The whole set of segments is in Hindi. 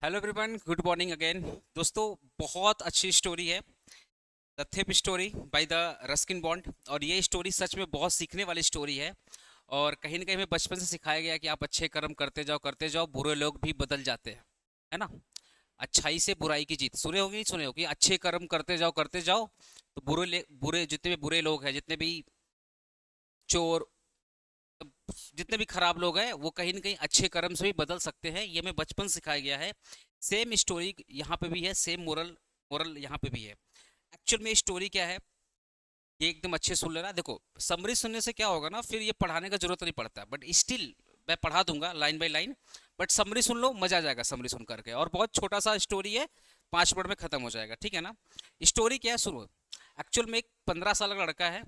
Hello everyone, good morning again. दोस्तों, बहुत अच्छी स्टोरी है the thief story by the Ruskin Bond. और ये स्टोरी सच में बहुत सीखने वाली स्टोरी है। और कहीं ना कहीं हमें बचपन से सिखाया गया कि आप अच्छे कर्म करते जाओ, बुरे लोग भी बदल जाते हैं, है ना। अच्छाई से बुराई की जीत, सुने होगी नहीं सुने होगी, अच्छे कर्म करते जाओ तो बुरे जितने भी बुरे लोग हैं, जितने भी चोर, जितने भी खराब लोग हैं, वो कहीं ना कहीं अच्छे कर्म से भी बदल सकते हैं। ये हमें बचपन सिखाया गया है। सेम स्टोरी यहाँ पे भी है, सेम मोरल मोरल यहाँ पे भी है। एक्चुअल में स्टोरी क्या है, ये एकदम अच्छे सुन लेना। देखो, समरी सुनने से क्या होगा ना, फिर ये पढ़ाने का जरूरत नहीं पड़ता, बट स्टिल मैं पढ़ा दूंगा line by line. But summary सुन लो, मजा आ जाएगा समरी सुन करके। और बहुत छोटा सा स्टोरी है, 5 मिनट में खत्म हो जाएगा, ठीक है ना। स्टोरी क्या है, सुनो। एक्चुअल में एक 15 साल का लड़का है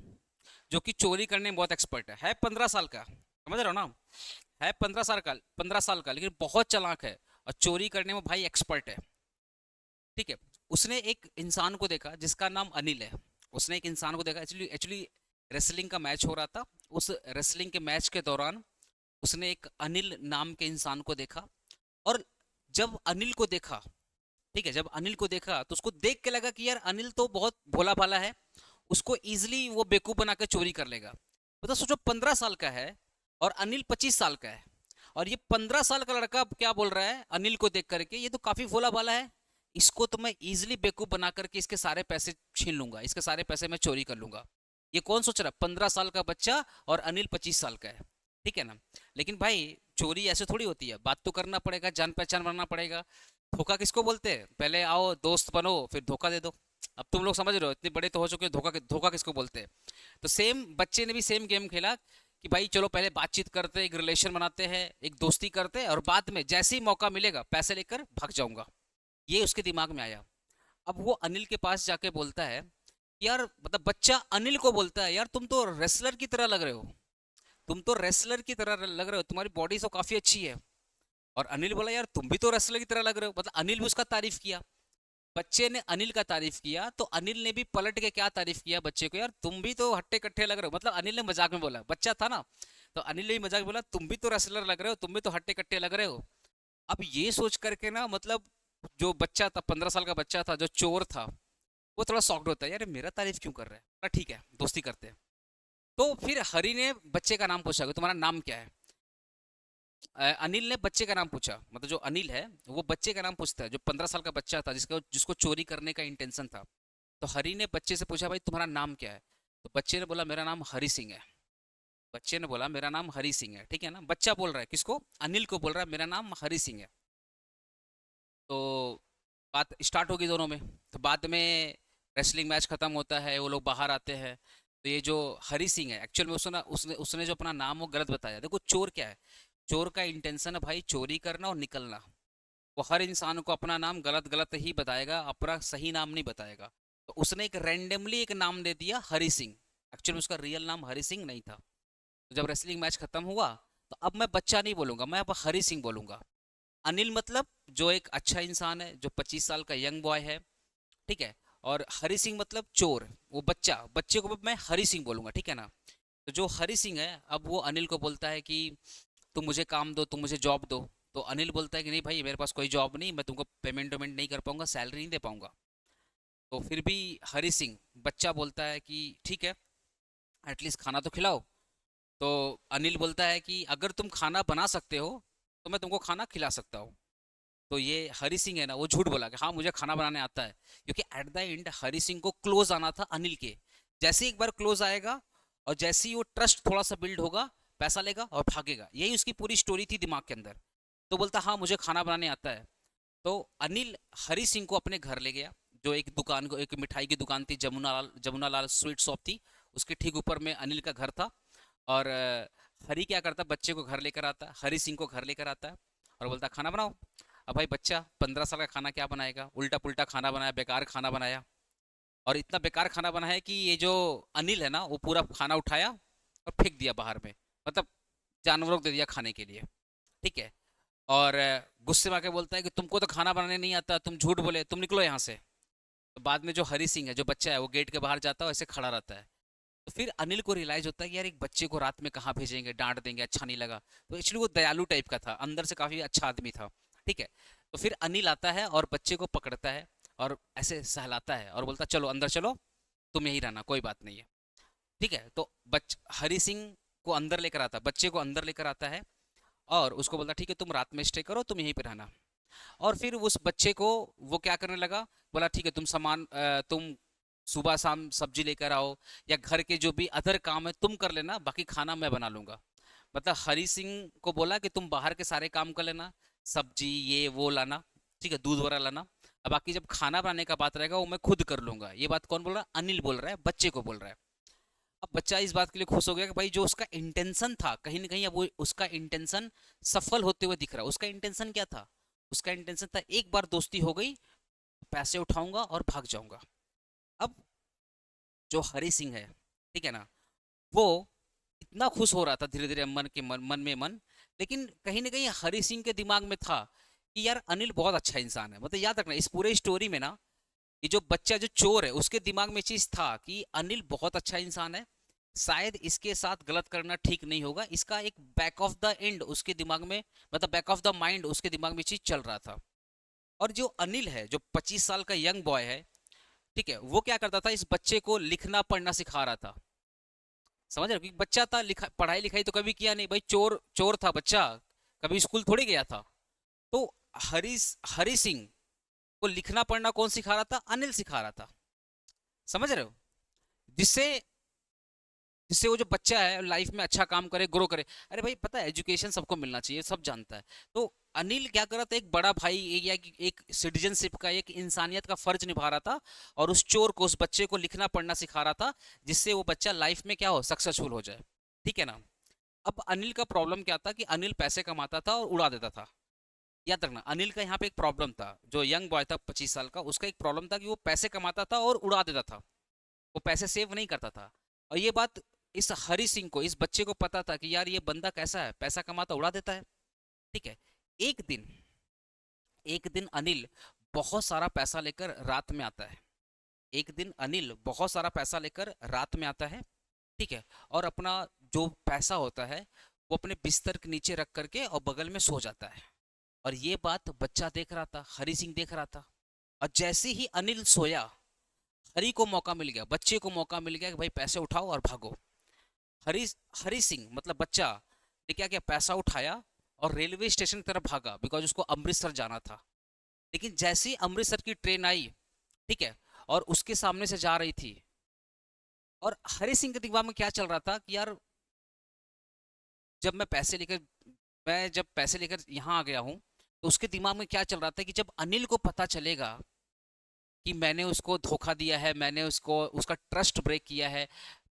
जो कि चोरी करने में बहुत एक्सपर्ट है। 15 साल का, समझ रहे हो ना। है 15 साल का लेकिन बहुत चालाक है, और चोरी करने में भाई एक्सपर्ट है। ठीक है। उसने एक इंसान को देखा जिसका नाम अनिल है। उसने एक इंसान को देखा, एक्चुअली एक्चुअली रेसलिंग का मैच हो रहा था। उस रेसलिंग के मैच के दौरान उसने एक अनिल नाम के इंसान को देखा। और जब अनिल को देखा, ठीक है, जब अनिल को देखा तो उसको देख के लगा कि यार अनिल तो बहुत भोला भाला है, उसको इजीली वो बेवकूफ बना के चोरी कर लेगा। मतलब सोचो, 15 साल का है और अनिल 25 साल का है। और ये 15 साल का लड़का क्या बोल रहा है अनिल को देख करके, ये तो काफी भोला भाला है, इसको तो मैं इजीली बेवकूफ बना करके इसके सारे पैसे छीन लूंगा, इसके सारे पैसे मैं चोरी कर लूंगा। ये कौन सोच रहा है? 15 साल का बच्चा, और अनिल 25 साल का है, ठीक है ना। लेकिन भाई, चोरी ऐसे थोड़ी होती है, बात तो करना पड़ेगा, जान पहचान बनाना पड़ेगा। धोखा किसको बोलते हैं? पहले आओ दोस्त बनो, फिर धोखा दे दो। अब तुम लोग समझ रहे हो, इतने बड़े तो हो चुके हो, धोखा किसको बोलते हैं। तो सेम बच्चे ने भी सेम गेम खेला कि भाई चलो पहले बातचीत करते हैं, एक रिलेशन बनाते हैं, एक दोस्ती करते हैं, और बाद में जैसे ही मौका मिलेगा पैसे लेकर भाग जाऊंगा। ये उसके दिमाग में आया। अब वो अनिल के पास जाके बोलता है, यार मतलब बच्चा अनिल को बोलता है, यार तुम तो रेसलर की तरह लग रहे हो, तुम तो रेसलर की तरह लग रहे हो, तुम्हारी बॉडी तो काफी अच्छी है। और अनिल बोला, यार तुम भी तो रेसलर की तरह लग रहे हो। मतलब अनिल भी उसका तारीफ किया। बच्चे ने अनिल का तारीफ किया तो अनिल ने भी पलट के क्या तारीफ किया बच्चे को, यार तुम भी तो हट्टे कट्टे लग रहे हो। मतलब अनिल ने मजाक में बोला, बच्चा था ना, तो अनिल ने भी मजाक में बोला, तुम भी तो रेसलर लग रहे हो, तुम भी तो हट्टे कट्टे लग रहे हो। अब ये सोच करके ना, मतलब जो बच्चा था, 15 साल का बच्चा था, जो चोर था, वो थोड़ा सॉफ्ट होता है, यार मेरा तारीफ क्यों कर रहा है, ठीक है दोस्ती करते हैं। तो फिर हरी ने बच्चे का नाम पूछा कि तुम्हारा नाम क्या है। अनिल ने बच्चे का नाम पूछा, मतलब जो अनिल है वो बच्चे का नाम पूछता है, जो 15 साल का बच्चा था, जिसका जिसको चोरी करने का इंटेंशन था। तो हरी ने बच्चे से पूछा, भाई तुम्हारा नाम क्या है। तो बच्चे ने बोला, मेरा नाम हरी सिंह है। बच्चे ने बोला, मेरा नाम हरी सिंह है, ठीक है ना। बच्चा बोल रहा है किसको? अनिल को बोल रहा है, मेरा नाम हरी सिंह है। तो बात स्टार्ट होगी दोनों में। तो बाद में रेसलिंग मैच खत्म होता है, वो लोग बाहर आते हैं। तो ये जो हरी सिंह है, एक्चुअल में उसने उसने उसने जो अपना नाम वो गलत बताया। देखो चोर क्या है, चोर का इंटेंशन है भाई चोरी करना और निकलना। वो हर इंसान को अपना नाम गलत गलत ही बताएगा, अपना सही नाम नहीं बताएगा। तो उसने एक रैंडमली एक नाम दे दिया हरी सिंह। एक्चुअली में उसका रियल नाम हरी सिंह नहीं था। तो जब रेसलिंग मैच खत्म हुआ, तो अब मैं बच्चा नहीं बोलूंगा, मैं अब हरी सिंह बोलूंगा। अनिल मतलब जो एक अच्छा इंसान है, जो 25 साल का यंग बॉय है, ठीक है। और हरी सिंह मतलब चोर, वो बच्चा, बच्चे को मैं हरी सिंह बोलूंगा, ठीक है ना। तो जो हरी सिंह है, अब वो अनिल को बोलता है कि तुम मुझे काम दो, तुम मुझे जॉब दो। तो अनिल बोलता है कि नहीं भाई, मेरे पास कोई जॉब नहीं, मैं तुमको पेमेंट वेमेंट नहीं कर पाऊंगा, सैलरी नहीं दे पाऊंगा। तो फिर भी हरी सिंह बच्चा बोलता है कि ठीक है, एटलीस्ट खाना तो खिलाओ। तो अनिल बोलता है कि अगर तुम खाना बना सकते हो तो मैं तुमको खाना खिला सकता हूँ। तो ये हरी सिंह है ना, वो झूठ बोला कि हाँ मुझे खाना बनाने आता है, क्योंकि at the end Hari Singh को क्लोज आना था अनिल के। जैसे ही एक बार क्लोज आएगा, और जैसे ही वो ट्रस्ट थोड़ा सा बिल्ड होगा, पैसा लेगा और भागेगा, यही उसकी पूरी स्टोरी थी दिमाग के अंदर। तो बोलता हाँ मुझे खाना बनाने आता है। तो अनिल हरी सिंह को अपने घर ले गया। जो एक दुकान को, एक मिठाई की दुकान थी, जमुना लाल स्वीट शॉप थी, उसके ठीक ऊपर में अनिल का घर था। और हरी क्या करता, बच्चे को घर लेकर आता, हरी सिंह को घर लेकर आता है, और बोलता खाना बनाओ। अब भाई बच्चा 15 साल का खाना क्या बनाएगा, उल्टा पुल्टा खाना बनाया, बेकार खाना बनाया। और इतना बेकार खाना बनाया है कि ये जो अनिल है ना, वो पूरा खाना उठाया और फेंक दिया बाहर में। मतलब जानवरों को दे दिया खाने के लिए, ठीक है। और गुस्से में आके बोलता है कि तुमको तो खाना बनाने नहीं आता, तुम झूठ बोले, तुम निकलो यहाँ से। तो बाद में जो हरी सिंह है, जो बच्चा है, वो गेट के बाहर जाता है, ऐसे खड़ा रहता है। तो फिर अनिल को रियलाइज होता है कि यार एक बच्चे को रात में कहाँ भेजेंगे, डांट देंगे, अच्छा नहीं लगा। तो एक्चुअली वो दयालु टाइप का था, अंदर से काफी अच्छा आदमी था, ठीक है। तो फिर अनिल आता है और बच्चे को पकड़ता है और ऐसे सहलाता है और बोलता चलो अंदर चलो, तुम यहीं रहना, कोई बात नहीं है। ठीक है, तो हरी सिंह को अंदर लेकर आता है, बच्चे को अंदर लेकर आता है और उसको बोलता ठीक है तुम रात में स्टे करो, तुम यहीं पे रहना। और फिर उस बच्चे को वो क्या करने लगा, बोला ठीक है तुम तुम सुबह शाम सब्जी लेकर आओ या घर के जो भी अदर काम है तुम कर लेना, बाकी खाना मैं बना लूंगा। मतलब हरी सिंह को बोला कि तुम बाहर के सारे काम कर लेना, सब्जी ये वो लाना, ठीक है दूध वगैरह लाना, अब बाकी जब खाना बनाने का बात रहेगा वो मैं खुद कर लूंगा। ये बात कौन बोल रहा है, अनिल बोल रहा है, बच्चे को बोल रहा है। अब बच्चा इस बात के लिए खुश हो गया कि भाई जो उसका इंटेंशन था कहीं ना कहीं अब वो उसका इंटेंशन सफल होते हुए दिख रहा है। उसका इंटेंशन क्या था, उसका इंटेंशन था एक बार दोस्ती हो गई, पैसे उठाऊंगा और भाग जाऊंगा। अब जो हरी सिंह है, ठीक है ना, वो इतना खुश हो रहा था धीरे धीरे मन में मन, लेकिन कहीं ना कहीं हरी सिंह के दिमाग में था कि यार अनिल बहुत अच्छा इंसान है। मतलब याद रखना इस पूरे स्टोरी में ना, ये जो बच्चा जो चोर है उसके दिमाग में चीज था कि अनिल बहुत अच्छा इंसान है, शायद इसके साथ गलत करना ठीक नहीं होगा। इसका एक बैक ऑफ द एंड उसके दिमाग में, मतलब बैक ऑफ द माइंड उसके दिमाग में चीज चल रहा था। और जो अनिल है जो 25 साल का यंग बॉय है, ठीक है, वो क्या करता था, इस बच्चे को लिखना पढ़ना सिखा रहा था। समझ रहे हो, क्योंकि बच्चा था, लिखा पढ़ाई लिखाई तो कभी किया नहीं भाई, चोर चोर था बच्चा, कभी स्कूल थोड़ी गया था। तो हरी हरी सिंह को लिखना पढ़ना कौन सिखा रहा था, अनिल सिखा रहा था। समझ रहे हो, जिससे जिससे वो जो बच्चा है लाइफ में अच्छा काम करे, ग्रो करे। अरे भाई पता है एजुकेशन सबको मिलना चाहिए, सब जानता है। तो अनिल क्या कर रहा था, एक बड़ा भाई या एक सिटीजनशिप का, एक इंसानियत का फर्ज निभा रहा था और उस चोर को, उस बच्चे को लिखना पढ़ना सिखा रहा था, जिससे वो बच्चा लाइफ में क्या हो, सक्सेसफुल हो जाए। ठीक है ना। अब अनिल का प्रॉब्लम क्या था कि अनिल पैसे कमाता था और उड़ा देता था। याद रखना अनिल का यहाँ पे एक प्रॉब्लम था, जो यंग बॉय था 25 साल का, उसका एक प्रॉब्लम था कि वो पैसे कमाता था और उड़ा देता था, वो पैसे सेव नहीं करता था। और ये बात इस हरी सिंह को, इस बच्चे को पता था कि यार ये बंदा कैसा है, पैसा कमाता उड़ा देता है। ठीक है, एक दिन एक दिन अनिल बहुत सारा पैसा लेकर रात में आता है। एक दिन अनिल बहुत सारा पैसा लेकर रात में आता है, ठीक है, और अपना जो पैसा होता है वो अपने बिस्तर के नीचे रख करके और बगल में सो जाता है। और ये बात बच्चा देख रहा था, हरी सिंह देख रहा था। और जैसे ही अनिल सोया, हरी को मौका मिल गया, बच्चे को मौका मिल गया कि भाई पैसे उठाओ और भागो। हरी हरी सिंह मतलब बच्चा ने क्या किया, पैसा उठाया और रेलवे स्टेशन की तरफ भागा, बिकॉज उसको अमृतसर जाना था। लेकिन जैसे ही अमृतसर की ट्रेन आई, ठीक है, और उसके सामने से जा रही थी, और हरी सिंह के दिमाग में क्या चल रहा था कि यार जब मैं जब पैसे लेकर यहाँ आ गया हूँ, तो उसके दिमाग में क्या चल रहा था कि जब अनिल को पता चलेगा कि मैंने उसको धोखा दिया है, मैंने उसको उसका ट्रस्ट ब्रेक किया है,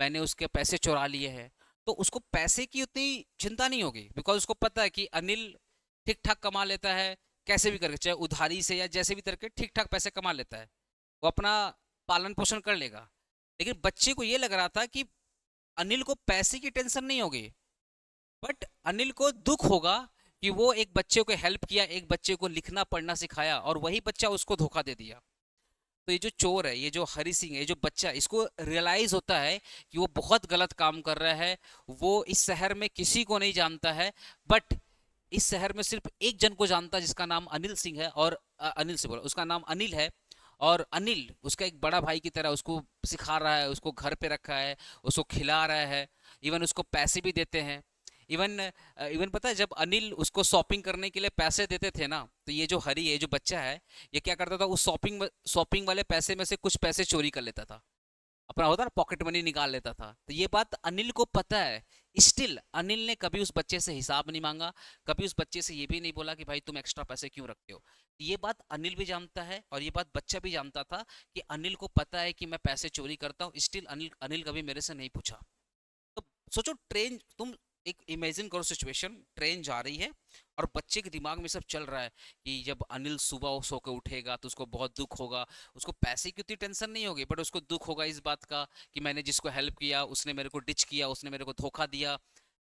मैंने उसके पैसे चुरा लिए हैं, तो उसको पैसे की उतनी चिंता नहीं होगी, बिकॉज उसको पता है कि अनिल ठीक ठाक कमा लेता है, कैसे भी करके, चाहे उधारी से या जैसे भी करके ठीक ठाक पैसे कमा लेता है, वो अपना पालन पोषण कर लेगा। लेकिन बच्चे को ये लग रहा था कि अनिल को पैसे की टेंशन नहीं होगी, बट अनिल को दुख होगा कि वो एक बच्चे को हेल्प किया, एक बच्चे को लिखना पढ़ना सिखाया और वही बच्चा उसको धोखा दे दिया। तो ये जो चोर है, ये जो हरी सिंह है, ये जो बच्चा, इसको रियलाइज होता है कि वो बहुत गलत काम कर रहा है। वो इस शहर में किसी को नहीं जानता है, बट इस शहर में सिर्फ एक जन को जानता है जिसका नाम अनिल सिंह है, और अनिल से बोला, उसका नाम अनिल है। और अनिल उसका एक बड़ा भाई की तरह उसको सिखा रहा है, उसको घर पे रखा है, उसको खिला रहा है, इवन उसको पैसे भी देते हैं। इवन इवन पता है जब अनिल उसको शॉपिंग करने के लिए पैसे देते थे ना, तो ये जो हरी है, जो बच्चा है, ये क्या करता था, उस शॉपिंग वाले पैसे में से कुछ पैसे चोरी कर लेता था, अपना होता ना पॉकेट मनी निकाल लेता था। तो ये बात अनिल को पता है। स्टिल अनिल ने कभी उस बच्चे से हिसाब नहीं मांगा, कभी उस बच्चे से ये भी नहीं बोला कि भाई तुम एक्स्ट्रा पैसे क्यों रखते हो। ये बात अनिल भी जानता है और ये बात बच्चा भी जानता था कि अनिल को पता है कि मैं पैसे चोरी करता हूँ, स्टिल अनिल अनिल कभी मेरे से नहीं पूछा। तो सोचो ट्रेन, तुम एक इमेजिन करो सिचुएशन, ट्रेन जा रही है और बच्चे के दिमाग में सब चल रहा है कि जब अनिल सुबह सो के उठेगा तो उसको बहुत दुख होगा। उसको पैसे की उतनी टेंशन नहीं होगी, बट उसको दुख होगा इस बात का कि मैंने जिसको हेल्प किया उसने मेरे को डिच किया, उसने मेरे को धोखा दिया।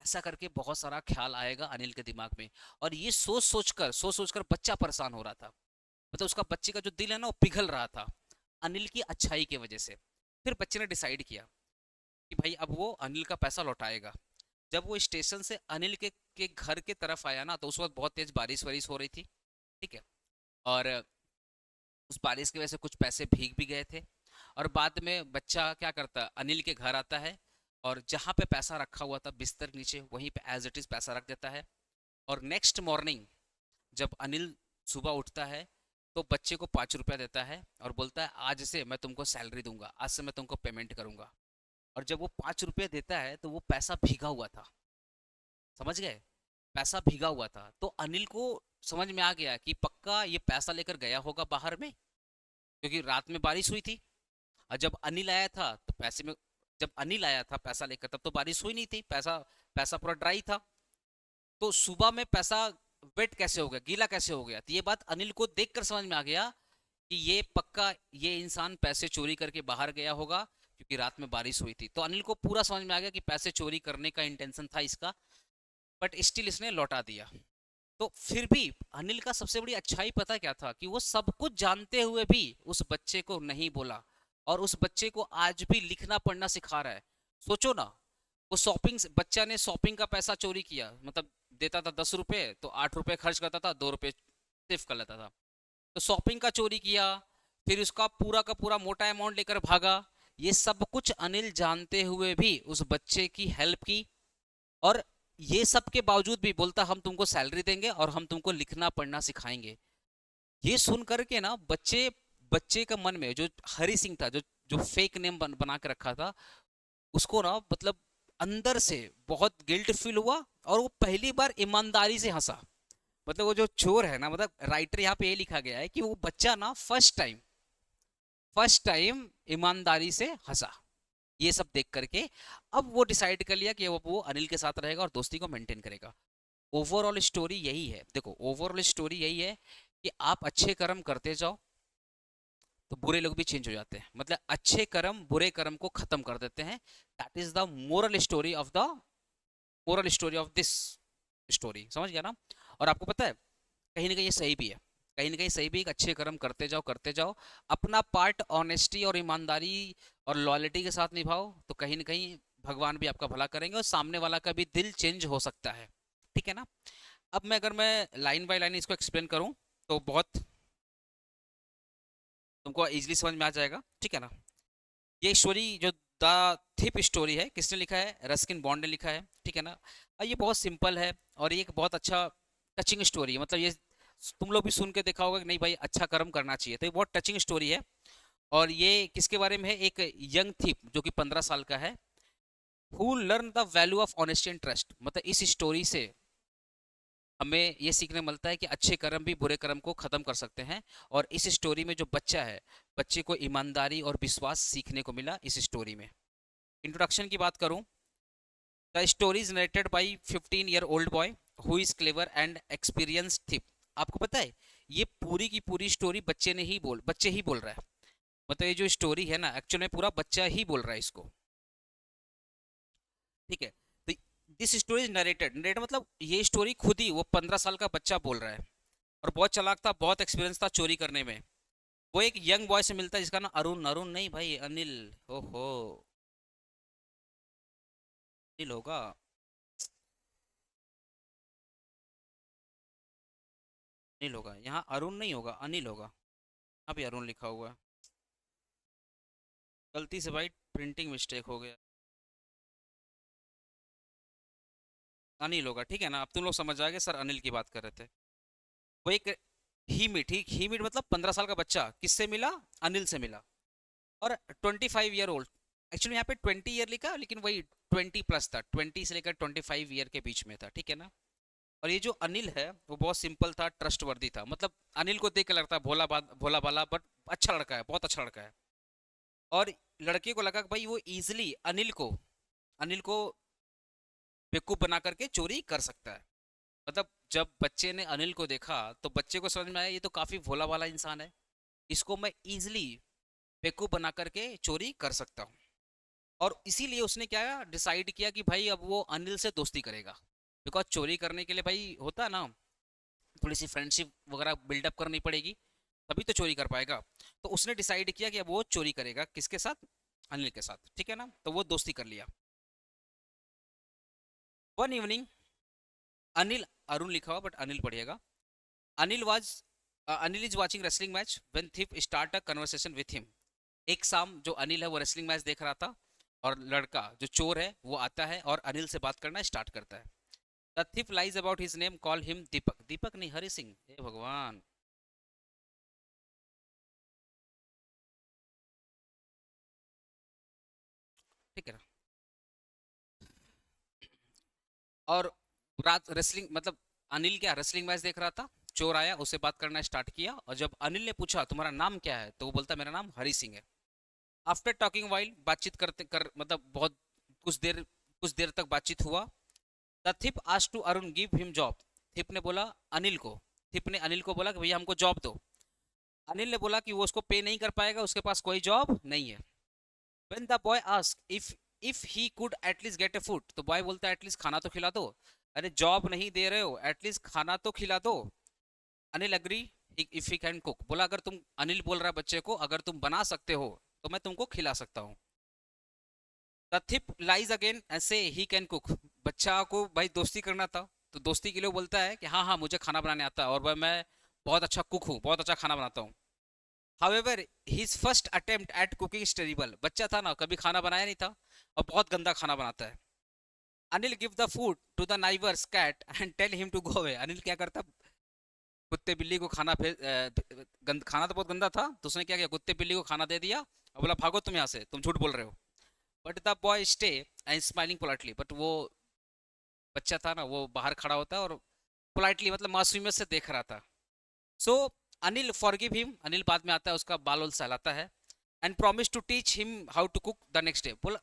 ऐसा करके बहुत सारा ख्याल आएगा अनिल के दिमाग में। और ये सोच सोच कर बच्चा परेशान हो रहा था। मतलब उसका बच्चे का जो दिल है ना वो पिघल रहा था अनिल की अच्छाई की वजह से। फिर बच्चे ने डिसाइड किया कि भाई अब वो अनिल का पैसा लौटाएगा। जब वो स्टेशन से अनिल के घर के तरफ आया ना, तो उस वक्त बहुत तेज बारिश वारिश हो रही थी। ठीक है, और उस बारिश की वजह से कुछ पैसे भीग भी गए थे। और बाद में बच्चा क्या करता है, अनिल के घर आता है और जहाँ पे पैसा रखा हुआ था बिस्तर नीचे, वहीं पे एज इट इज़ पैसा रख देता है। और नेक्स्ट मॉर्निंग जब अनिल सुबह उठता है तो बच्चे को 5 रुपया देता है और बोलता है आज से मैं तुमको सैलरी दूंगा, आज से मैं तुमको पेमेंट करूंगा। और जब वो 5 रुपये देता है तो वो पैसा भीगा हुआ था, समझ गए, पैसा भीगा हुआ था। तो अनिल को समझ में आ गया कि पक्का ये पैसा लेकर गया होगा बाहर में, क्योंकि रात में बारिश हुई थी। और जब अनिल आया था तो पैसे में, जब अनिल आया था पैसा लेकर तब तो बारिश हुई नहीं थी, पैसा पैसा पूरा ड्राई था। तो सुबह में पैसा वेट कैसे हो गया, गीला कैसे हो गया? तो ये बात अनिल को देखकर समझ में आ गया कि ये पक्का ये इंसान पैसे चोरी करके बाहर गया होगा, क्योंकि रात में बारिश हुई थी। तो अनिल को पूरा समझ में आ गया कि पैसे चोरी करने का इंटेंशन था इसका, बट स्टिल इसने लौटा दिया। तो फिर भी अनिल का सबसे बड़ी अच्छाई पता क्या था, कि वो सब कुछ जानते हुए भी उस बच्चे को नहीं बोला, और उस बच्चे को आज भी लिखना पढ़ना सिखा रहा है। सोचो ना, वो शॉपिंग, बच्चा ने शॉपिंग का पैसा चोरी किया, मतलब देता था 10 रुपए तो 8 रुपए खर्च करता था, 2 रुपए सेव कर लेता था। तो शॉपिंग का चोरी किया, फिर उसका पूरा का पूरा मोटा अमाउंट लेकर भागा। ये सब कुछ अनिल जानते हुए भी उस बच्चे की हेल्प की, और ये सब के बावजूद भी बोलता हम तुमको सैलरी देंगे और हम तुमको लिखना पढ़ना सिखाएंगे। ये सुन करके ना बच्चे बच्चे का मन में जो हरी सिंह था, जो जो फेक नेम बना के रखा था, उसको ना मतलब अंदर से बहुत गिल्ट फील हुआ, और वो पहली बार ईमानदारी से हंसा। मतलब वो जो चोर है ना, मतलब राइटर यहाँ पे ये लिखा गया है कि वो बच्चा ना फर्स्ट टाइम ईमानदारी से हंसा, ये सब देख करके। अब वो डिसाइड कर लिया कि वो अनिल के साथ रहेगा और दोस्ती को मेंटेन करेगा। ओवरऑल स्टोरी यही है, देखो ओवरऑल स्टोरी यही है कि आप अच्छे कर्म करते जाओ तो बुरे लोग भी चेंज हो जाते हैं, मतलब अच्छे कर्म बुरे कर्म को खत्म कर देते हैं। That is the moral story of this story, समझ गया ना? और आपको पता है कहीं ना कहीं ये सही भी है, कहीं ना कहीं सही भी, अच्छे कर्म करते जाओ, अपना पार्ट ऑनेस्टी और ईमानदारी और लॉयल्टी के साथ निभाओ, तो कहीं ना कहीं भगवान भी आपका भला करेंगे और सामने वाला का भी दिल चेंज हो सकता है। ठीक है ना? अब मैं अगर मैं लाइन बाय लाइन इसको एक्सप्लेन करूं तो बहुत तुमको इजीली समझ में आ जाएगा। ठीक है ना? ये स्टोरी जो द थिप स्टोरी है, किसने लिखा है? रस्किन बॉन्ड ने लिखा है। ठीक है ना? और ये बहुत सिंपल है और ये एक बहुत अच्छा टचिंग स्टोरी है, मतलब ये तुम लोग भी सुन के देखा होगा कि नहीं भाई अच्छा कर्म करना चाहिए, तो ये बहुत टचिंग स्टोरी है। और ये किसके बारे में है? एक यंग थीप जो कि 15 साल का है, who learn the value of honesty and trust. मतलब इस स्टोरी से हमें ये सीखने मिलता है कि अच्छे कर्म भी बुरे कर्म को खत्म कर सकते हैं। और इस स्टोरी में जो बच्चा है, बच्चे को ईमानदारी और विश्वास सीखने को मिला इस स्टोरी में। इंट्रोडक्शन की बात करूं, the story is narrated by 15-year-old boy who is clever and experience thief. आपको पता है ये पूरी की पूरी स्टोरी बच्चे ही बोल रहा है। मतलब ये जो स्टोरी है ना, एक्चुअल में पूरा बच्चा ही बोल रहा है इसको। ठीक है? तो दिस स्टोरी इज नरेटेड मतलब ये स्टोरी खुद ही वो 15 साल का बच्चा बोल रहा है, और बहुत चालाक था, बहुत एक्सपीरियंस था चोरी करने में। वो एक यंग बॉय से मिलता है जिसका नाम अरुण, अरुण नहीं भाई, अनिल। ओहो, अनिल होगा, अनिल होगा, यहाँ अरुण नहीं होगा, अनिल होगा। अभी अरुण लिखा हुआ है, गलती से भाई प्रिंटिंग मिस्टेक हो गया। अनिल होगा, ठीक है ना? अब तुम लोग समझ जाओगे सर अनिल की बात कर रहे थे। वो एक ही मीट मतलब 15 साल का बच्चा किससे मिला? अनिल से मिला। और 25 ईयर ओल्ड, एक्चुअली यहाँ पे 20 ईयर लिखा, लेकिन वही 20 प्लस था, 20 से लेकर 25 ईयर के बीच में था। ठीक है ना? और ये जो अनिल है वो बहुत सिंपल था, ट्रस्ट वर्दी था, मतलब अनिल को देख के लगता है भोला भाला, बट अच्छा लड़का है, बहुत अच्छा लड़का है। और लड़के को लगा कि भाई वो इजिली अनिल को बेवकूफ बना करके चोरी कर सकता है। मतलब जब बच्चे ने अनिल को देखा तो बच्चे को समझ में आया ये तो काफी भोला भाला इंसान है, इसको मैं इजिली बेवकूफ बना करके चोरी कर सकता हूँ। और इसीलिए उसने क्या डिसाइड किया कि भाई अब वो अनिल से दोस्ती करेगा, बिकॉज चोरी करने के लिए भाई होता है ना, थोड़ी सी फ्रेंडशिप वगैरह बिल्डअप करनी पड़ेगी, तभी तो चोरी कर पाएगा। तो उसने डिसाइड किया कि अब वो चोरी करेगा, किसके साथ? अनिल के साथ। ठीक है ना? तो वो दोस्ती कर लिया। वन इवनिंग अनिल, अरुण लिखा हुआ बट अनिल पढ़िएगा। Anil was Anil is watching wrestling match when thief start a conversation with him. एक शाम जो अनिल है वो रेसलिंग मैच देख रहा था, और लड़का जो चोर है वो आता है और अनिल से बात करना स्टार्ट करता है। The thief lies about his name, call him Deepak. Deepak नहीं, हरि सिंह। हे भगवान। ठीक है ना। और रात रेसलिंग मतलब अनिल क्या रेसलिंग मैच देख रहा था, चोर आया, उससे बात करना स्टार्ट किया, और जब अनिल ने पूछा तुम्हारा नाम क्या है, तो वो बोलता मेरा नाम हरि सिंह है। आफ्टर टॉकिंग वाइल, बातचीत करते कर मतलब बहुत कुछ देर तक बातचीत हुआ। The thief asked to Arun give him job. Thief ने बोला अनिल को थिप ने अनिल को बोला कि भैया हमको जॉब दो। अनिल ने बोला कि वो उसको पे नहीं कर पाएगा, उसके पास कोई जॉब नहीं है। When the boy ask if he could at least get a food, तो बॉय बोलता है एटलीस्ट खाना तो खिला दो। अरे जॉब नहीं दे रहे हो, एटलीस्ट खाना तो खिला दो। Anil agree if he can cook, बोला अगर तुम, अनिल बोल रहा है बच्चे को, अगर तुम बना सकते हो तो मैं तुमको खिला सकता हूँ। द थिप लाइज अगेन ऐसे ही कैन कुक। बच्चा को भाई दोस्ती करना था, तो दोस्ती के लिए बोलता है कि हाँ हाँ मुझे खाना बनाने आता है, और वह मैं बहुत अच्छा कुक हूँ, बहुत अच्छा खाना बनाता हूँ। However his first attempt at cooking is terrible. बच्चा था ना, कभी खाना बनाया नहीं था, और बहुत गंदा खाना बनाता है। Anil give the food to the neighbours cat and tell him to go away. Anil क्या करता, कुत्ते बिल्ली को खाना खाना तो बहुत गंदा था, तो उसने क्या किया, कुत्ते बिल्ली को खाना दे दिया और बोला भागो तुम यहाँ से, तुम झूठ बोल रहे हो। But the boy stay and smiling politely, but वो बच्चा था ना, वो बाहर खड़ा होता है और पोलाइटली मतलब मासूमियत से देख रहा था। So Anil forgive him, Anil बाद में आता है, उसका बाल उल सहलाता है, and promise to teach him how to cook the next day. बोला,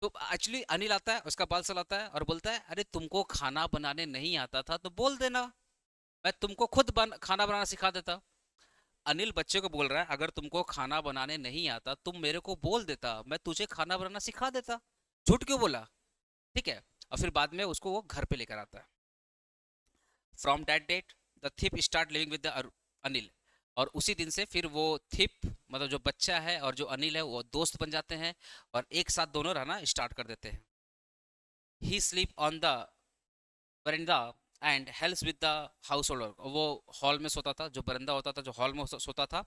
तो एक्चुअली अनिल आता है, उसका बाल सहलाता है और बोलता है अरे तुमको खाना बनाने नहीं आता था तो बोल देना, मैं तुमको खुद खाना बनाना सिखा देता। अनिल बच्चे को बोल रहा है अगर तुमको खाना बनाने नहीं आता तुम मेरे को बोल देता, मैं तुझे खाना बनाना सिखा देता, झूठ क्यों बोला। ठीक है। और फिर बाद में उसको वो घर पे लेकर आता है। From that date the thief start living with the Anil. और उसी दिन से फिर वो थिप मतलब जो बच्चा है और जो अनिल है वो दोस्त बन जाते हैं, और एक साथ दोनों रहना स्टार्ट कर देते हैं। He sleep on the verandah and helps with the household. वो हॉल में सोता था, जो बरिंदा होता था, जो हॉल में सोता था,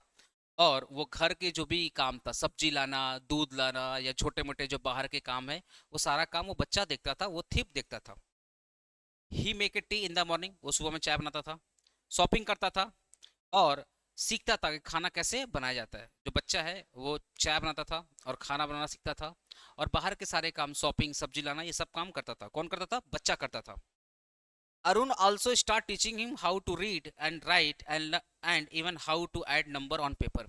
और वो घर के जो भी काम था, सब्जी लाना, दूध लाना, या छोटे मोटे जो बाहर के काम है, वो सारा काम वो बच्चा देखता था, वो थिप देखता था। He make a tea in the morning, वो सुबह में चाय बनाता था, शॉपिंग करता था, और सीखता था कि खाना कैसे बनाया जाता है। जो बच्चा है वो चाय बनाता था और खाना बनाना सीखता था, और बाहर के सारे काम, शॉपिंग, सब्जी लाना, ये सब काम करता था। कौन करता था? बच्चा करता था। Arun also start teaching him how to read and write and even how to add number on paper.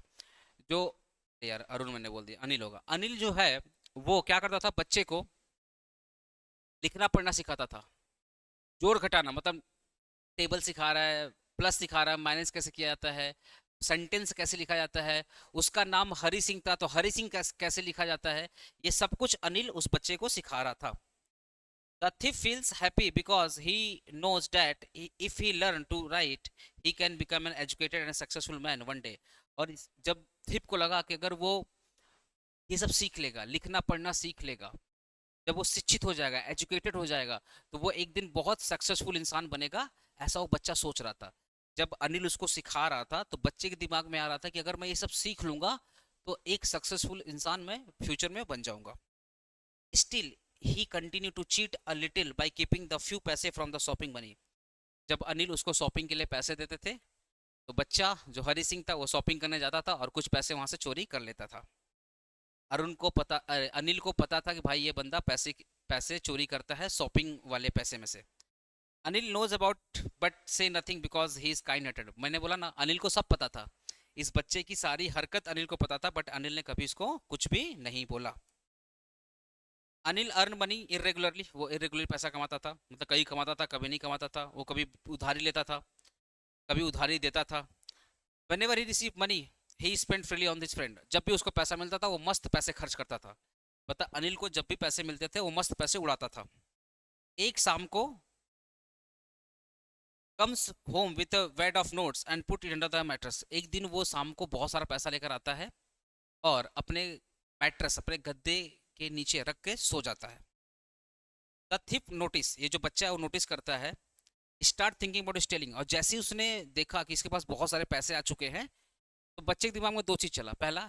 जो, यार अरुण मैंने बोल दिया, अनिल होगा। अनिल जो है वो क्या करता था, बच्चे को लिखना पढ़ना सिखाता था, जोड़ घटाना, मतलब टेबल सिखा रहा है, प्लस सिखा रहा है, माइनस कैसे किया जाता है, सेंटेंस कैसे लिखा जाता है। उसका नाम हरि सिंह था, तो हरि सिंह कैसे लिखा जाता है, ये सब कुछ अनिल उस बच्चे को सिखा रहा था। The thief feels happy because he knows that if he learn to write, he can become an educated and a successful man one day. और जब थिप को लगा कि अगर वो ये सब सीख लेगा, लिखना पढ़ना सीख लेगा, जब वो शिक्षित हो जाएगा, एजुकेटेड हो जाएगा, तो वो एक दिन बहुत सक्सेसफुल इंसान बनेगा, ऐसा वो बच्चा सोच रहा था। जब अनिल उसको सिखा रहा था तो बच्चे के दिमाग में आ रहा था कि अगर मैं ये सब सीख लूंगा तो एक सक्सेसफुल इंसान मैं फ्यूचर में बन जाऊंगा। Still he continue to cheat a little by keeping the few पैसे फ्रॉम द शॉपिंग मनी। जब अनिल उसको शॉपिंग के लिए पैसे देते थे, तो बच्चा जो हरि सिंह था वो शॉपिंग करने जाता था और कुछ पैसे वहां से चोरी कर लेता था। अनिल को पता था कि भाई ये बंदा पैसे पैसे चोरी करता है शॉपिंग वाले पैसे में से। अनिल नोज अबाउट बट से nothing because he is kind hearted. मैंने बोला ना, अनिल को सब पता था, इस बच्चे की सारी हरकत अनिल को पता था, बट अनिल ने कभी इसको कुछ भी नहीं बोला। अनिल अर्न मनी इरेगुलरली, वो इरेगुलर पैसा कमाता था, मतलब कभी कमाता था कभी नहीं कमाता था, वो कभी उधारी लेता था कभी उधारी देता था। whenever he received money he spent freely on his friend। जब भी उसको पैसा मिलता था वो मस्त पैसे खर्च करता था। पता, अनिल को जब भी पैसे मिलते थे वो मस्त पैसे उड़ाता था। एक शाम को comes home with wad of notes and put it under the mattress. एक दिन वो शाम को बहुत सारा पैसा लेकर आता है और अपने मैट्रेस, अपने गद्दे के नीचे रख के सो जाता है। द थिप नोटिस, ये जो बच्चा है वो नोटिस करता है स्टार्ट थिंकिंग अबाउट स्टेलिंग, और जैसे ही उसने देखा कि इसके पास बहुत सारे पैसे आ चुके हैं, तो बच्चे के दिमाग में दो चीज चला। पहला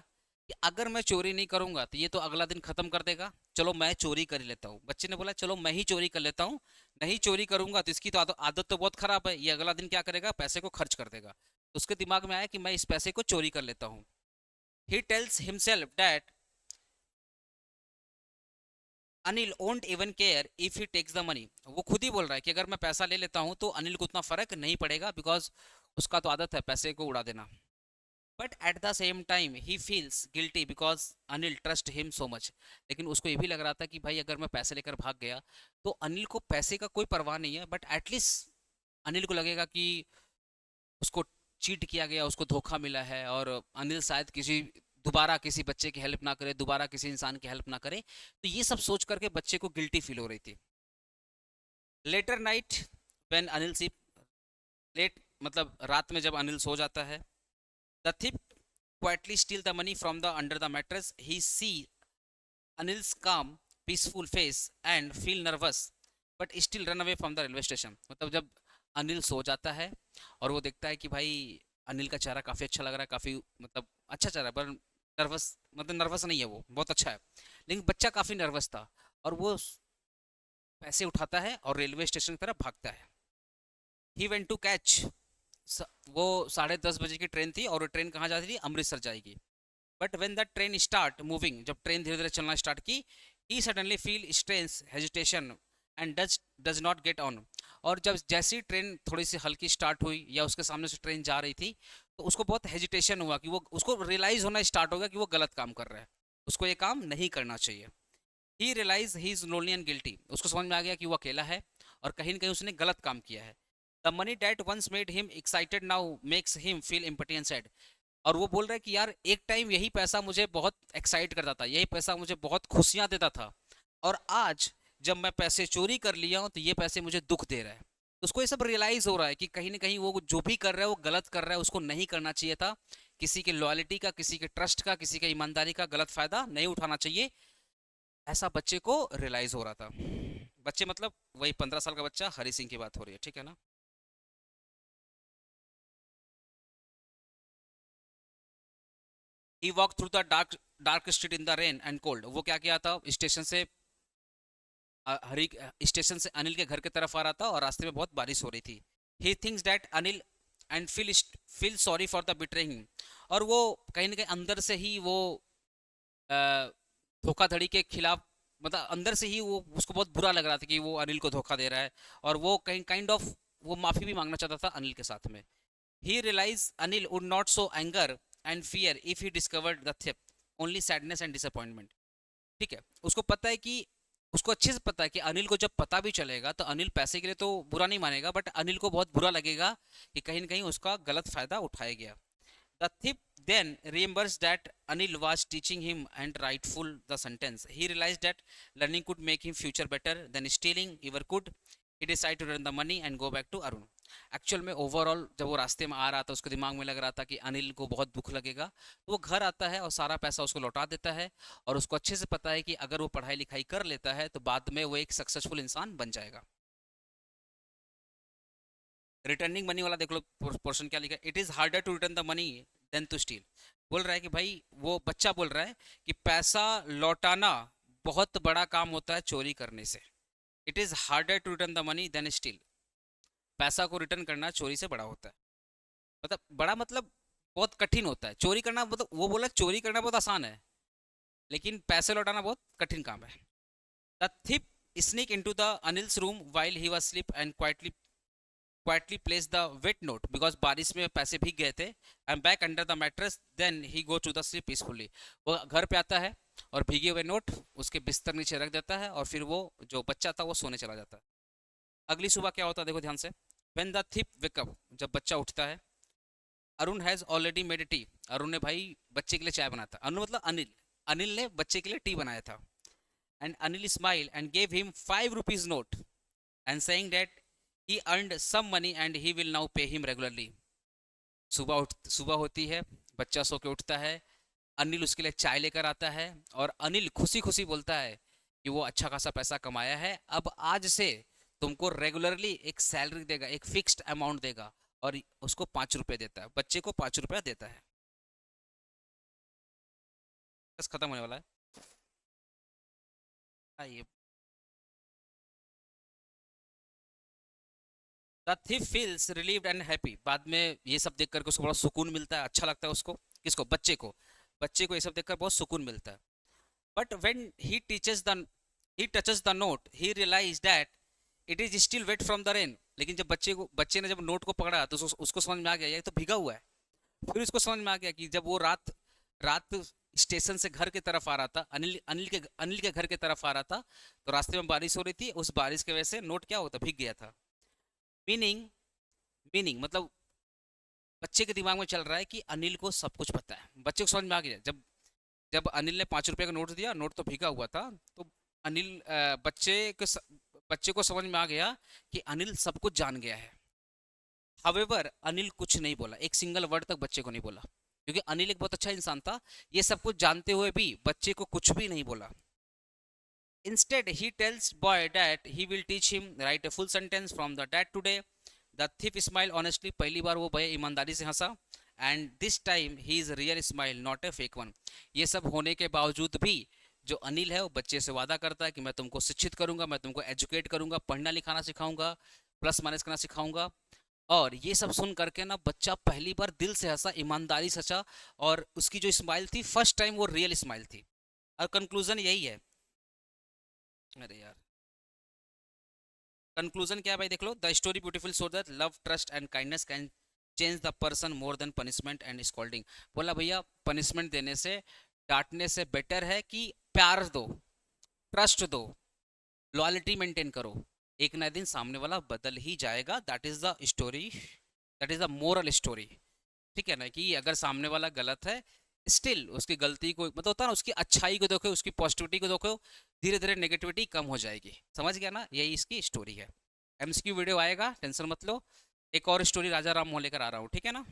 कि अगर मैं चोरी नहीं करूंगा तो ये तो अगला दिन खत्म कर देगा, चलो मैं चोरी कर ही लेता हूँ। बच्चे ने बोला चलो मैं ही चोरी कर लेता हूँ, नहीं चोरी करूंगा तो इसकी तो आदत तो बहुत खराब है, ये अगला दिन क्या करेगा, पैसे को खर्च कर देगा। तो उसके दिमाग में आया कि मैं इस पैसे को चोरी कर लेता हूँ। He tells himself that Anil won't even care if he takes the money. वो खुद ही बोल रहा है कि अगर मैं पैसा ले लेता हूँ तो अनिल को उतना फर्क नहीं पड़ेगा, बिकॉज उसका तो आदत है पैसे को उड़ा देना। But at the same time he feels guilty because Anil trust him so much. लेकिन उसको ये भी लग रहा था कि भाई अगर मैं पैसे लेकर भाग गया तो अनिल को पैसे का कोई परवाह नहीं है, बट एटलीस्ट अनिल को लगेगा कि उसको चीट किया गया, उसको धोखा मिला है, और अनिल शायद दोबारा किसी बच्चे की हेल्प ना करे, दोबारा किसी इंसान की हेल्प ना करे। तो ये सब सोच करके बच्चे को गिल्टी फील हो रही थी। Later night when Anil slept, मतलब रात में जब अनिल सो जाता है, the thief quietly steal the money from the under the mattress. He see Anil's calm, peaceful face and feel nervous, but still run away from the railway station. मतलब जब अनिल सो जाता है और वो देखता है कि भाई अनिल का चेहरा काफ़ी अच्छा लग रहा है, काफ़ी मतलब अच्छा चेहरा, पर नर्वस, मतलब नर्वस नहीं है, वो बहुत अच्छा है, लेकिन बच्चा काफ़ी नर्वस था, और वो पैसे उठाता है और रेलवे स्टेशन की तरफ भागता है। ही वेंट टू कैच, वो 10:30 बजे की ट्रेन थी, और वो ट्रेन कहाँ जाती थी, अमृतसर जाएगी। But when the train start moving, जब ट्रेन धीरे धीरे चलना स्टार्ट की, he suddenly feel strange hesitation and does not get on. और जब जैसी ट्रेन थोड़ी सी हल्की स्टार्ट हुई या उसके सामने से ट्रेन जा रही थी, तो उसको बहुत हेजिटेशन हुआ, कि वो उसको रियलाइज होना स्टार्ट हो गया कि वो गलत काम कर रहा है, उसको ये काम नहीं करना चाहिए। He realise he is lonely and guilty, उसको समझ में आ गया कि वो अकेला है और कहीं ना कहीं उसने गलत काम किया है। The money that once made him excited now makes him feel important and sad. और वो बोल रहा है कि यार एक टाइम यही पैसा मुझे बहुत एक्साइट करता था, यही पैसा मुझे बहुत खुशियां देता था, और आज जब मैं पैसे चोरी कर लिया हूं तो ये पैसे मुझे दुख दे रहा है। तो उसको ये सब रियलाइज हो रहा है कि कहीं ना कहीं वो जो भी कर रहा है वो गलत कर रहा है, उसको नहीं करना चाहिए था। किसी के लॉयल्टी का, किसी के ट्रस्ट का, किसी के ईमानदारी का गलत फायदा नहीं उठाना चाहिए, ऐसा बच्चे को रियलाइज हो रहा था। बच्चे मतलब वही 15 साल का बच्चा, हरी सिंह की बात हो रही है, ठीक है ना। He walk through the dark dark street in the rain and cold. वो क्या किया था, स्टेशन से हरी स्टेशन से अनिल के घर की तरफ आ रहा था और रास्ते में बहुत बारिश हो रही थी। He thinks that Anil and feel sorry for the betraying. और वो कहीं ना कहीं अंदर से ही वो अ, धोखाधड़ी के खिलाफ, मतलब अंदर से ही वो उसको बहुत बुरा लग रहा था कि वो अनिल को धोखा दे रहा है, और वो कहीं काइंड ऑफ वो माफी भी मांगना चाहता था अनिल के साथ में। He realise Anil would not show anger and fear if he discovered the theft, only sadness and disappointment. ठीक है, उसको पता है कि उसको अच्छे से पता है कि अनिल को जब पता भी चलेगा तो अनिल पैसे के लिए तो बुरा नहीं मानेगा, बट अनिल को बहुत बुरा लगेगा कि कहीं ना कहीं उसका गलत फायदा उठाया गया। The thief then remembers that Anil was teaching him and rightful the sentence. He realized that learning could make him future better than stealing ever could. He decided to return the money and go back to Arun. Actual में ओवरऑल जब वो रास्ते में आ रहा था, उसके दिमाग में लग रहा था कि अनिल को बहुत दुख लगेगा, तो वो घर आता है और सारा पैसा उसको लौटा देता है, और उसको अच्छे से पता है कि अगर वो पढ़ाई लिखाई कर लेता है तो बाद में वो एक सक्सेसफुल इंसान बन जाएगा। रिटर्निंग मनी वाला देख लो पोर्शन क्या लिखा है, it is harder to return the money than to steal. बोल रहा है कि भाई, वो बच्चा बोल रहा है कि पैसा लौटाना बहुत बड़ा काम होता है चोरी करने से। It is harder to return the money than steal. पैसा को रिटर्न करना चोरी से बड़ा होता है, मतलब बड़ा मतलब बहुत कठिन होता है। चोरी करना मतलब, वो बोला चोरी करना बहुत आसान है, लेकिन पैसे लौटाना बहुत कठिन काम है। The thief sneak into the Anil's room while he was sleep and quietly placed the wet note because बारिश में पैसे भीग गए थे, and back under the mattress, then he go to the sleep peacefully। वो घर पे आता है और भीगे हुए नोट उसके बिस्तर नीचे रख देता है, और फिर वो जो बच्चा था वो सोने चला जाता है। अगली सुबह क्या होता है देखो ध्यान से। when the thief wake up, जब बच्चा उठता है, Arun has already made tea. Arun ने भाई बच्चे के लिए चाय बनाया था, अरुण मतलब अनिल, अनिल ने बच्चे के लिए टी बनाया था। And Anil smile and gave him 5 rupees note and saying that he earned some money and he will now pay him regularly। सुबह होती है, बच्चा सो के उठता है, अनिल उसके लिए चाय लेकर आता है, और अनिल खुशी खुशी बोलता है कि वो अच्छा खासा पैसा कमाया है, अब आज से तुमको रेगुलरली एक सैलरी देगा, एक फिक्स्ड अमाउंट देगा, और उसको 5 रुपए देता है, बच्चे को 5 रुपया देता है। बस खत्म होने वाला है। आइए। The thief feels relieved and happy, बाद में ये सब देख करके उसको बड़ा सुकून मिलता है, अच्छा लगता है उसको। किसको? बच्चे को ये सब देखकर बहुत सुकून मिलता है। But when he touches the note he realize that it is still wet from the rain. लेकिन जब बच्चे ने जब नोट को पकड़ा तो उसको समझ में आ गया ये तो भीगा हुआ है। फिर उसको समझ में आ गया कि जब वो रात रात स्टेशन से घर की तरफ आ रहा था, अनिल के घर की तरफ आ रहा था, तो रास्ते में बारिश हो रही थी, उस बारिश की वजह से नोट क्या होता, भीग गया था। मीनिंग मीनिंग मतलब बच्चे के दिमाग में चल रहा है कि अनिल को सब कुछ पता है। बच्चे को समझ में आ गया, जब जब अनिल ने 5 रुपए का नोट दिया, नोट तो भीगा हुआ था, तो अनिल बच्चे को समझ में आ गया कि अनिल सब कुछ जान गया है। हावेवर अनिल कुछ नहीं बोला, एक सिंगल वर्ड तक बच्चे को नहीं बोला, क्योंकि अनिल एक बहुत अच्छा इंसान था। ये सब कुछ जानते हुए भी बच्चे को कुछ भी नहीं बोला। Instead, he tells boy that he will teach him write a full sentence from the dad today. The thief smiled honestly. पहली बार वो भैया ईमानदारी से हंसा। And this time he is real smile, not a fake one. ये सब होने के बावजूद भी जो अनिल है वो बच्चे से वादा करता है कि मैं तुमको शिक्षित करूंगा, मैं तुमको एजुकेट करूंगा, पढ़ना लिखाना सिखाऊंगा, प्लस माइनस करना सिखाऊंगा। और ये सब सुन करके ना बच्चा पहली बार दिल से हंसा, ईमानदारी से हंसा, और उसकी जो स्माइल थी फर्स्ट टाइम वो रियल स्माइल थी। और कंक्लूजन यही है। अरे यार, कंक्लूजन क्या है भाई, देख लो। The story beautiful show that love, trust and kindness can change the person more than punishment and scolding. बोला भैया पनिशमेंट देने से, डांटने से बेटर है कि प्यार दो, ट्रस्ट दो, लॉयल्टी मेंटेन करो। एक ना दिन सामने वाला बदल ही जाएगा। That is the story, that is the moral story. ठीक है ना, कि अगर सामने वाला गलत है, स्टिल उसकी गलती को, मतलब होता है ना, उसकी अच्छाई को देखो, उसकी पॉजिटिविटी को देखो, धीरे धीरे नेगेटिविटी कम हो जाएगी। समझ गया ना, यही इसकी स्टोरी है। एमसीक्यू वीडियो आएगा, टेंशन मत लो। एक और स्टोरी राजा राम मोहन लेकर आ रहा हूँ, ठीक है ना।